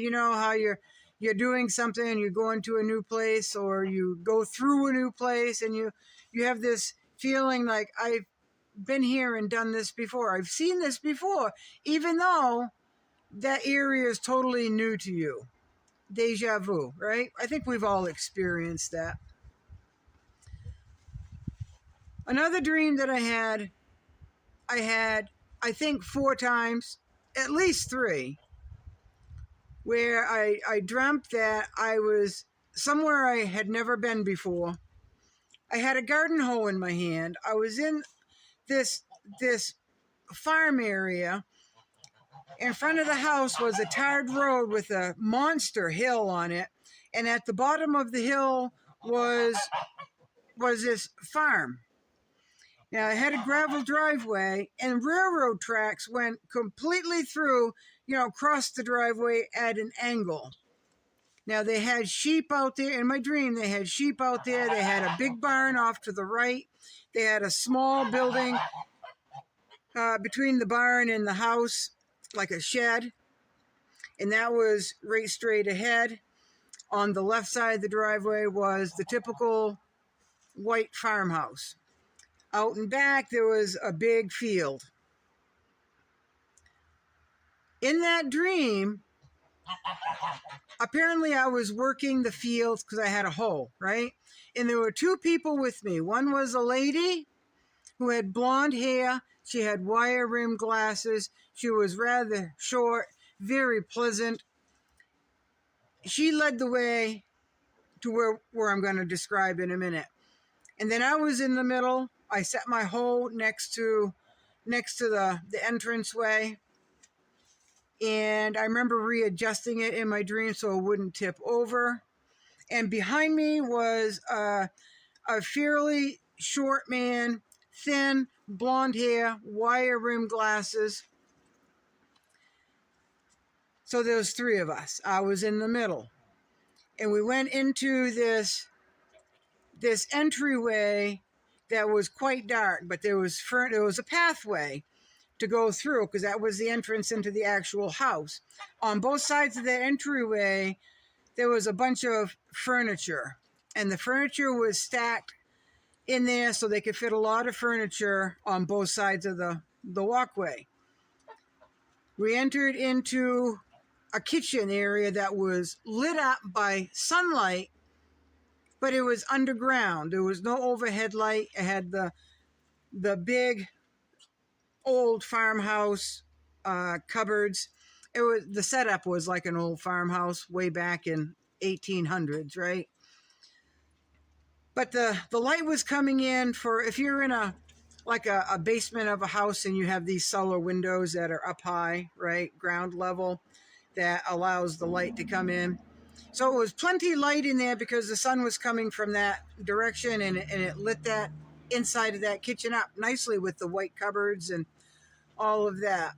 you know how you're doing something, you go into a new place or you go through a new place and you have this feeling like I've been here and done this before. I've seen this before, even though that area is totally new to you. Deja vu, right? I think we've all experienced that. Another dream that I had, I think 4 times, at least 3, where I dreamt that I was somewhere I had never been before. I had a garden hoe in my hand. I was in this farm area. In front of the house was a tarred road with a monster hill on it, and at the bottom of the hill was this farm. Now, I had a gravel driveway, and railroad tracks went completely through, across the driveway at an angle. Now, they had sheep out there. In my dream, they had sheep out there. They had a big barn off to the right. They had a small building between the barn and the house, like a shed. And that was right straight ahead. On the left side of the driveway was the typical white farmhouse. Out and back, there was a big field. In that dream, apparently I was working the fields because I had a hoe, right? And there were 2 people with me. One was a lady who had blonde hair. She had wire-rimmed glasses. She was rather short, very pleasant. She led the way to where I'm going to describe in a minute. And then I was in the middle. I set my hoe next to the entranceway. And I remember readjusting it in my dream so it wouldn't tip over. And behind me was a fairly short man, thin, blonde hair, wire-rimmed glasses. So there was 3 of us. I was in the middle. And we went into this entryway that was quite dark, but there was a pathway to go through because that was the entrance into the actual house. On both sides of the entryway, there was a bunch of furniture, and the furniture was stacked in there so they could fit a lot of furniture on both sides of the walkway. We entered into a kitchen area that was lit up by sunlight, but it was underground. There was no overhead light. It had the big old farmhouse cupboards. The setup was like an old farmhouse way back in 1800s, right? But the light was coming in for if you're in a basement of a house and you have these cellar windows that are up high, right, ground level, that allows the light to come in. So it was plenty light in there because the sun was coming from that direction, and it lit that inside of that kitchen up nicely with the white cupboards and all of that.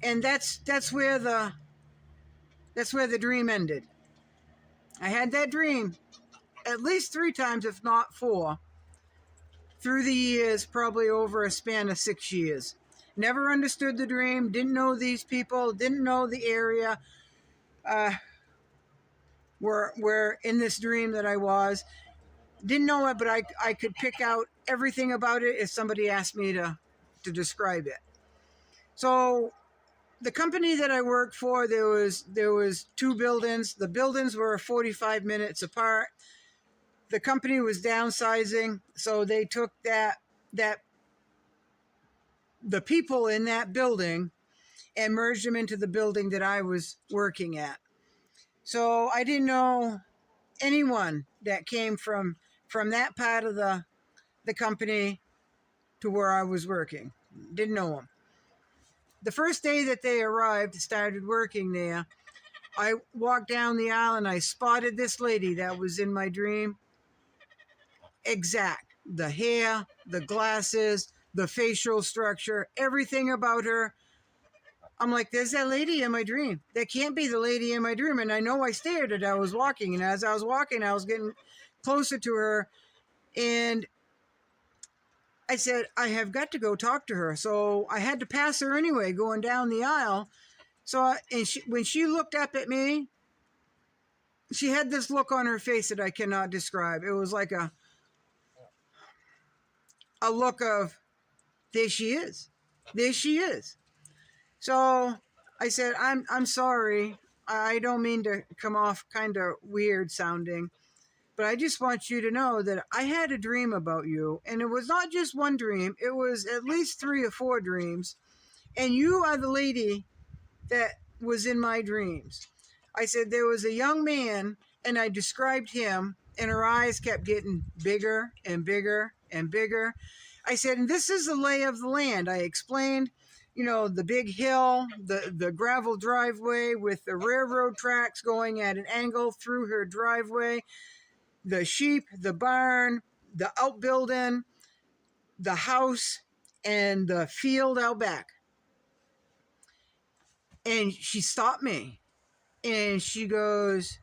And that's where the dream ended. I had that dream at least 3 times, if not 4, through the years, probably over a span of 6 years. Never understood the dream, didn't know these people, didn't know the area where in this dream that I was. Didn't know it, but I could pick out everything about it if somebody asked me to describe it. So the company that I worked for, there was 2 buildings. The buildings were 45 minutes apart. The company was downsizing, so they took the people in that building and merged them into the building that I was working at. So I didn't know anyone that came from that part of the company to where I was working. Didn't know them. The first day that they arrived, started working there, I walked down the aisle and I spotted this lady that was in my dream. Exact. The hair, the glasses, the facial structure, everything about her. I'm like, there's that lady in my dream. That can't be the lady in my dream. And I know I stared at her. I was walking. And as I was walking, I was getting closer to her. And I said, I have got to go talk to her. So I had to pass her anyway, going down the aisle So, when she looked up at me, she had this look on her face that I cannot describe. It was like a look of, there she is. There she is. So I said, I'm sorry. I don't mean to come off kind of weird sounding, but I just want you to know that I had a dream about you. And it was not just one dream, it was at least 3 or 4 dreams. And you are the lady that was in my dreams. I said, there was a young man, and I described him, and her eyes kept getting bigger and bigger and bigger. I said, and this is the lay of the land. I explained, the big hill, the gravel driveway with the railroad tracks going at an angle through her driveway, the sheep, the barn, the outbuilding, the house, and the field out back. And she stopped me and she goes,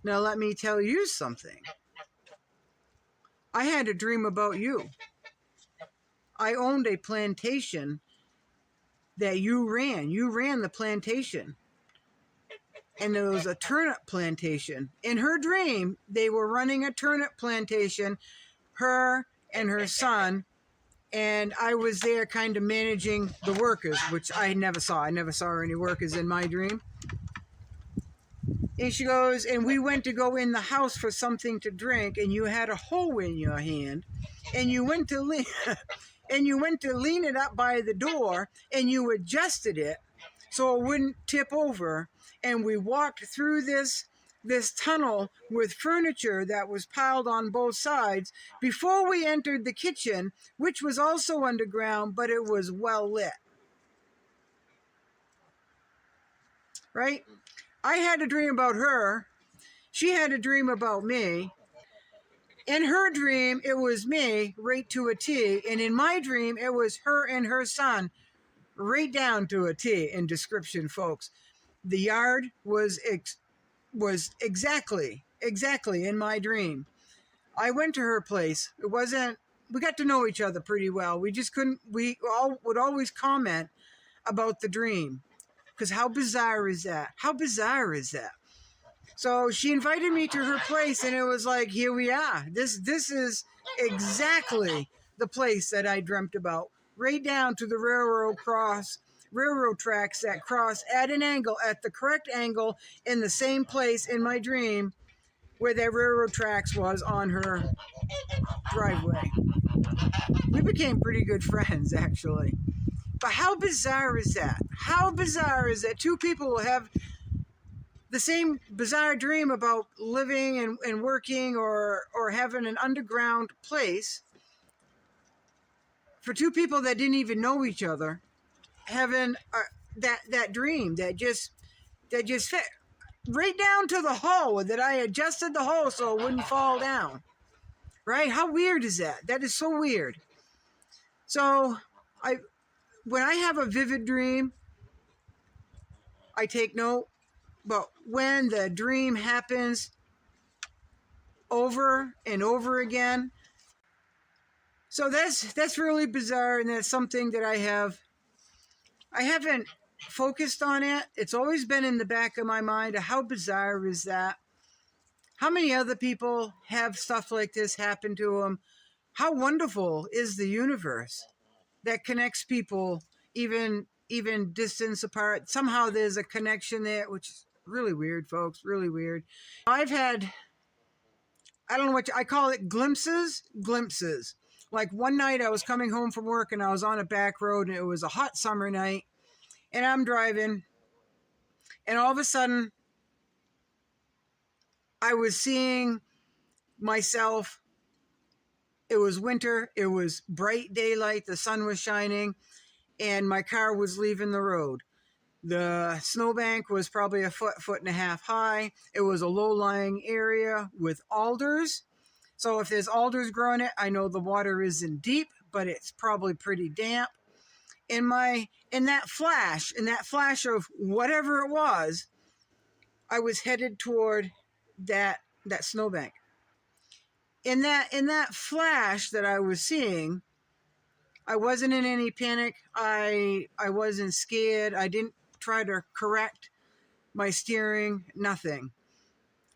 now let me tell you something. I had a dream about you. I owned a plantation that you ran. You ran the plantation. And there was a turnip plantation. In her dream, they were running a turnip plantation, her and her son, and I was there kind of managing the workers, which I never saw. I never saw any workers in my dream. And she goes, and we went to go in the house for something to drink, and you had a hoe in your hand, and you went to lean, and you went to lean it up by the door, and you adjusted it so it wouldn't tip over. And we walked through this tunnel with furniture that was piled on both sides before we entered the kitchen, which was also underground, but it was well lit. Right? I had a dream about her. She had a dream about me. In her dream, it was me right to a T. And in my dream, it was her and her son right down to a T in description, folks. The yard was exactly in my dream. I went to her place. We got to know each other pretty well. We would always comment about the dream. Because how bizarre is that? How bizarre is that? So she invited me to her place, and it was like, here we are. This is exactly the place that I dreamt about. Right down to the railroad tracks that cross at an angle, at the correct angle, in the same place in my dream where that railroad tracks was on her driveway. We became pretty good friends, actually. But how bizarre is that? How bizarre is that 2 people will have the same bizarre dream about living and working or having an underground place, for 2 people that didn't even know each other, having that dream that just fit right down to the hole, that I adjusted the hole so it wouldn't fall down. Right? How weird is that? That is so weird. So when I have a vivid dream, I take note. But when the dream happens over and over again, so that's really bizarre, and that's something that I haven't focused on it. It's always been in the back of my mind. How bizarre is that? How many other people have stuff like this happen to them? How wonderful is the universe that connects people even distance apart? Somehow there's a connection there, which is really weird, folks, really weird. I've had, I don't know what I call it, glimpses. Like one night I was coming home from work and I was on a back road, and it was a hot summer night, and I'm driving, and all of a sudden I was seeing myself. It was winter. It was bright daylight. The sun was shining, and my car was leaving the road. The snowbank was probably a foot and a half high. It was a low-lying area with alders. So if there's alders growing it, I know the water isn't deep, but it's probably pretty damp. In that flash of whatever it was, I was headed toward that snowbank. In that flash that I was seeing, I wasn't in any panic. I wasn't scared. I didn't try to correct my steering, nothing.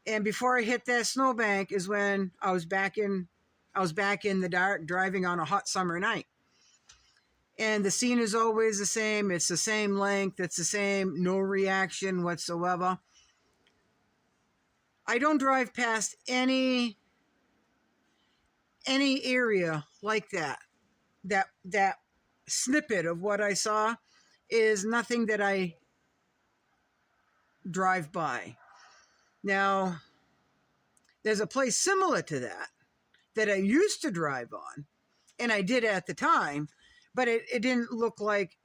And before I hit that snowbank is when I was back in the dark driving on a hot summer night. And the scene is always the same. It's the same length. It's the same, no reaction whatsoever. I don't drive past any area like that. That snippet of what I saw is nothing that I drive by. Now, there's a place similar to that I used to drive on, and I did at the time, but it didn't look like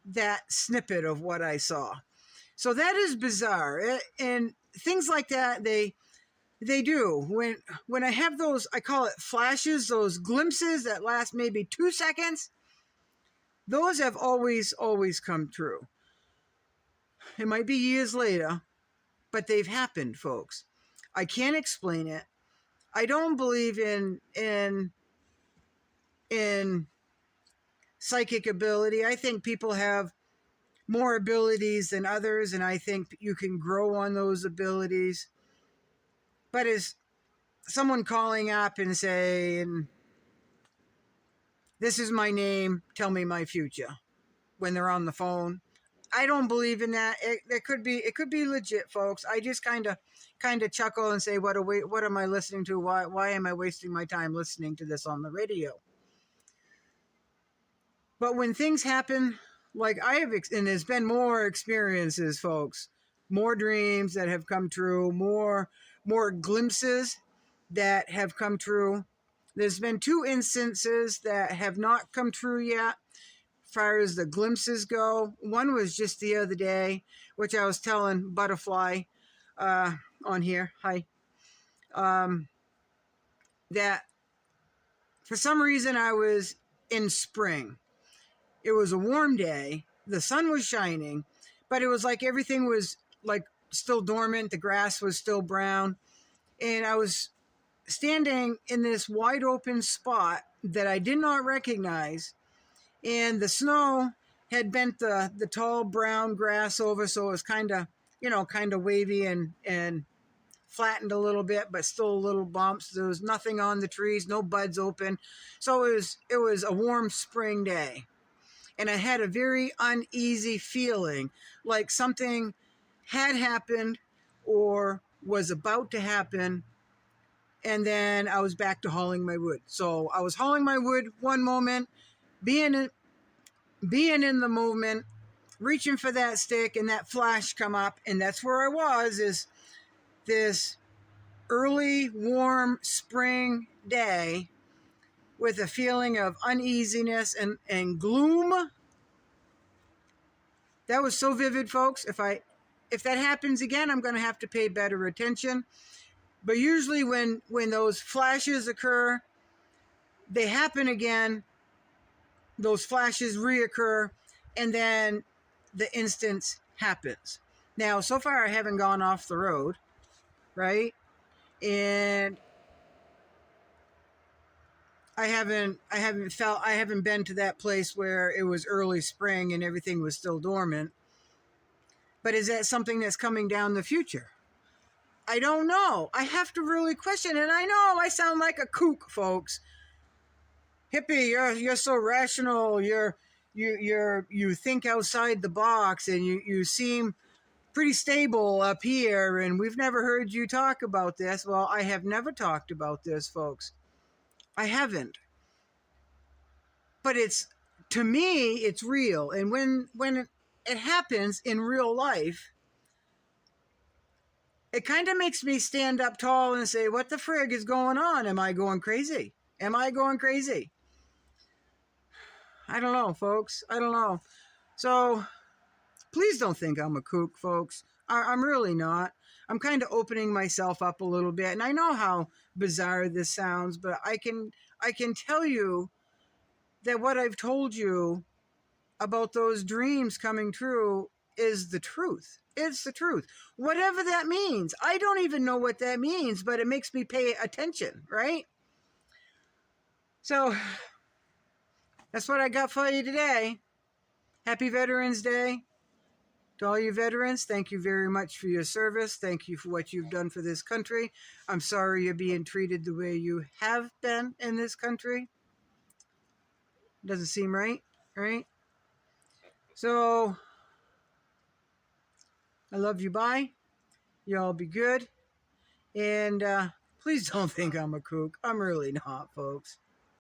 that snippet of what I saw. So that is bizarre. And things like that, they do. When I have those, I call it flashes, those glimpses that last maybe 2 seconds, those have always come true. It might be years later, but they've happened, folks. I can't explain it. I don't believe in psychic ability. I think people have more abilities than others, and I think you can grow on those abilities. But as someone calling up and saying, "This is my name, tell me my future," when they're on the phone, I don't believe in that. It could be legit, folks. I just kind of chuckle and say, what am I listening to? Why am I wasting my time listening to this on the radio? But when things happen, like I have, and there's been more experiences, folks, more dreams that have come true, more glimpses that have come true. There's been 2 instances that have not come true yet. Far as the glimpses go, one was just the other day, which I was telling Butterfly on here, hi, that for some reason I was in spring. It was a warm day, the sun was shining, but it was like everything was like still dormant, the grass was still brown, and I was standing in this wide open spot that I did not recognize. And the snow had bent the tall brown grass over, so it was kind of wavy and flattened a little bit, but still little bumps. There was nothing on the trees, no buds open. So it was a warm spring day. And I had a very uneasy feeling, like something had happened or was about to happen. And then I was back to hauling my wood. So I was hauling my wood one moment, being in the movement, reaching for that stick, and that flash come up, and that's where I was, is this early warm spring day with a feeling of uneasiness and gloom. That was so vivid, folks. If that happens again, I'm going to have to pay better attention. But usually when those flashes occur, they happen again, those flashes reoccur, and then the instance happens. Now, so far I haven't gone off the road, right? And I haven't been to that place where it was early spring and everything was still dormant. But is that something that's coming down the future? I don't know. I have to really question, and I know I sound like a kook, folks. Hippie, you're so rational. You think outside the box, and you seem pretty stable up here, and we've never heard you talk about this. Well, I have never talked about this, folks. I haven't. But to me, it's real. And when it happens in real life, it kind of makes me stand up tall and say, what the frig is going on? Am I going crazy? Am I going crazy? I don't know, folks. I don't know. So please don't think I'm a kook, folks. I'm really not. I'm kind of opening myself up a little bit. And I know how bizarre this sounds, but I can tell you that what I've told you about those dreams coming true is the truth. It's the truth. Whatever that means. I don't even know what that means, but it makes me pay attention, right? So that's what I got for you today. Happy Veterans Day. To all you veterans, thank you very much for your service. Thank you for what you've done for this country. I'm sorry you're being treated the way you have been in this country. Doesn't seem right, right? So, I love you. Bye. Y'all be good. And please don't think I'm a kook. I'm really not, folks.